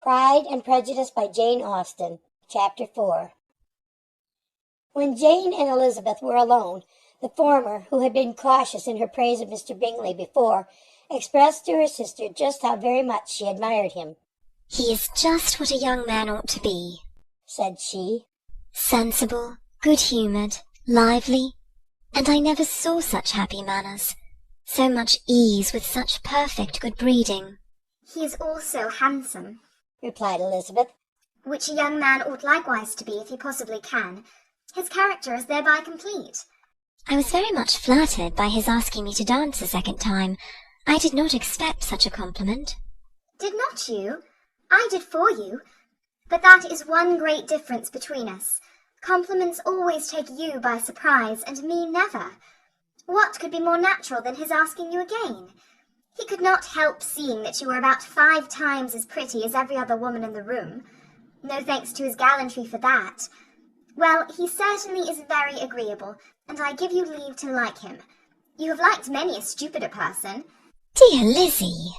Pride and Prejudice by Jane Austen, Chapter 4. When Jane and Elizabeth were alone, the former, who had been cautious in her praise of Mr. Bingley before, expressed to her sister just how very much she admired him. "He is just what a young man ought to be," said she. "Sensible, good-humoured, lively, and I never saw such happy manners, so much ease with such perfect good breeding." "He is also handsome," replied Elizabeth, "which a young man ought likewise to be if he possibly can. His character is thereby complete." "I was very much flattered by his asking me to dance a second time. I did not expect such a compliment." "Did not you? I did for you. But that is one great difference between us. Compliments always take you by surprise, and me never. What could be more natural than his asking you again? He could not help seeing that you were about 5 times as pretty as every other woman in the room. No thanks to his gallantry for that. Well, he certainly is very agreeable, and I give you leave to like him. You have liked many a stupider person." "Dear Lizzie!"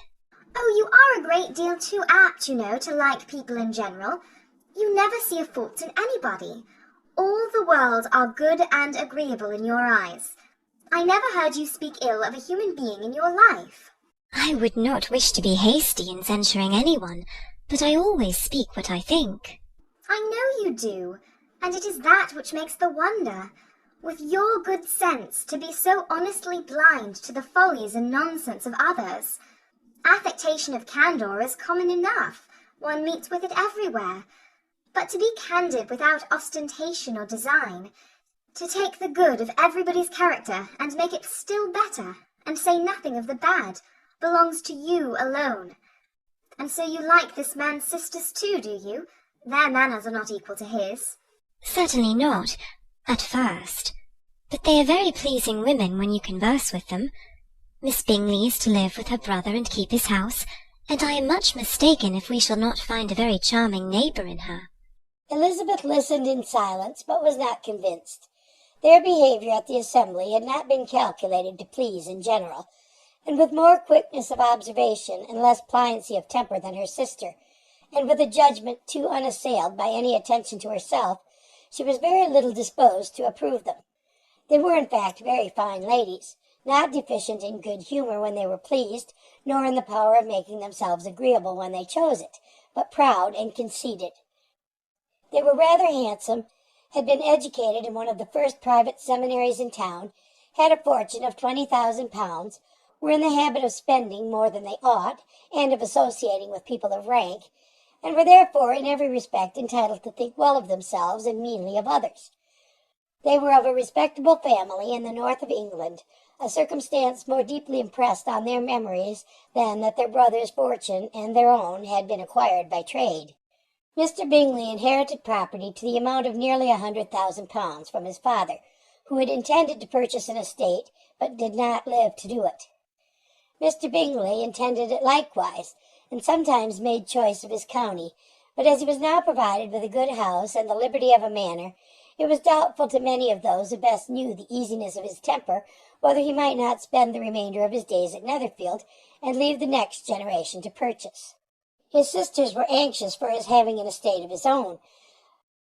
"Oh, you are a great deal too apt, you know, to like people in general. You never see a fault in anybody. All the world are good and agreeable in your eyes. I never heard you speak ill of a human being in your life." "I would not wish to be hasty in censuring anyone, but I always speak what I think." "I know you do, and it is that which makes the wonder. With your good sense, to be so honestly blind to the follies and nonsense of others. Affectation of candour is common enough. One meets with it everywhere. But to be candid without ostentation or design, to take the good of everybody's character and make it still better, and say nothing of the bad, belongs to you alone. And so you like this man's sisters too, do you? Their manners are not equal to his." "Certainly not, at first. But they are very pleasing women when you converse with them. Miss Bingley is to live with her brother and keep his house, and I am much mistaken if we shall not find a very charming neighbour in her." Elizabeth listened in silence, but was not convinced. Their behaviour at the assembly had not been calculated to please in general, and with more quickness of observation and less pliancy of temper than her sister, and with a judgment too unassailed by any attention to herself, she was very little disposed to approve them. They were in fact very fine ladies, not deficient in good humour when they were pleased, nor in the power of making themselves agreeable when they chose it, but proud and conceited. They were rather handsome, had been educated in one of the first private seminaries in town, had a fortune of £20,000, were in the habit of spending more than they ought, and of associating with people of rank, and were therefore in every respect entitled to think well of themselves and meanly of others. They were of a respectable family in the north of England, a circumstance more deeply impressed on their memories than that their brother's fortune and their own had been acquired by trade. Mr. Bingley inherited property to the amount of nearly £100,000 from his father, who had intended to purchase an estate, but did not live to do it. Mr. Bingley intended it likewise, and sometimes made choice of his county, but as he was now provided with a good house and the liberty of a manor, it was doubtful to many of those who best knew the easiness of his temper whether he might not spend the remainder of his days at Netherfield, and leave the next generation to purchase. His sisters were anxious for his having an estate of his own,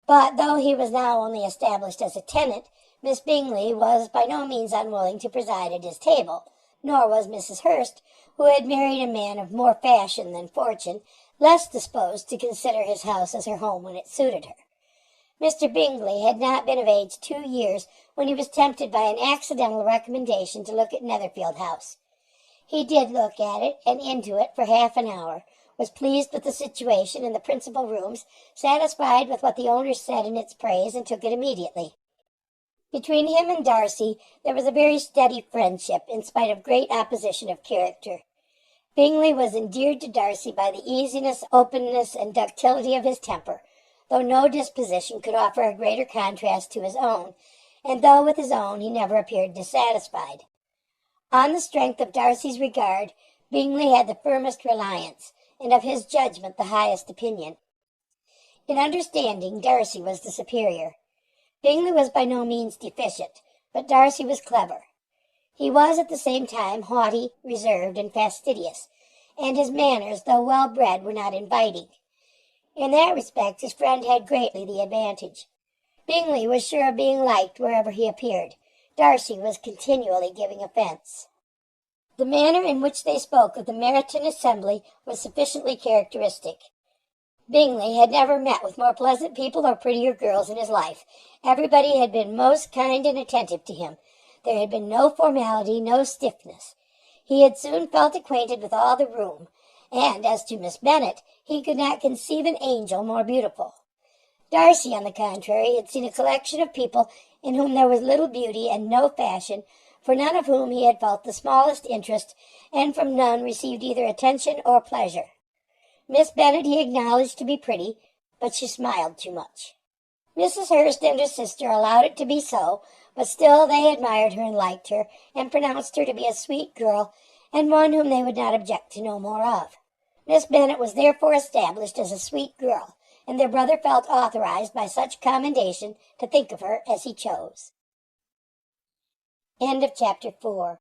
but though he was now only established as a tenant, Miss Bingley was by no means unwilling to preside at his table, nor was Mrs. Hurst, who had married a man of more fashion than fortune, less disposed to consider his house as her home when it suited her. Mr. Bingley had not been of age 2 years when he was tempted by an accidental recommendation to look at Netherfield House. He did look at it, and into it, for half an hour, was pleased with the situation in the principal rooms, satisfied with what the owners said in its praise, and took it immediately. Between him and Darcy there was a very steady friendship, in spite of great opposition of character. Bingley was endeared to Darcy by the easiness, openness, and ductility of his temper, though no disposition could offer a greater contrast to his own, and though with his own he never appeared dissatisfied. On the strength of Darcy's regard, Bingley had the firmest reliance, and of his judgment the highest opinion. In understanding, Darcy was the superior. Bingley was by no means deficient, but Darcy was clever. He was at the same time haughty, reserved, and fastidious, and his manners, though well-bred, were not inviting. In that respect, his friend had greatly the advantage. Bingley was sure of being liked wherever he appeared. Darcy was continually giving offence. The manner in which they spoke of the Meryton Assembly was sufficiently characteristic. Bingley had never met with more pleasant people or prettier girls in his life. Everybody had been most kind and attentive to him. There had been no formality, no stiffness. He had soon felt acquainted with all the room, and as to Miss Bennet, he could not conceive an angel more beautiful. Darcy, on the contrary, had seen a collection of people in whom there was little beauty and no fashion, for none of whom he had felt the smallest interest, and from none received either attention or pleasure. Miss Bennet he acknowledged to be pretty, but she smiled too much. Mrs. Hurst and her sister allowed it to be so, but still they admired her and liked her, and pronounced her to be a sweet girl, and one whom they would not object to know more of. Miss Bennet was therefore established as a sweet girl, and their brother felt authorized by such commendation to think of her as he chose. End of chapter 4.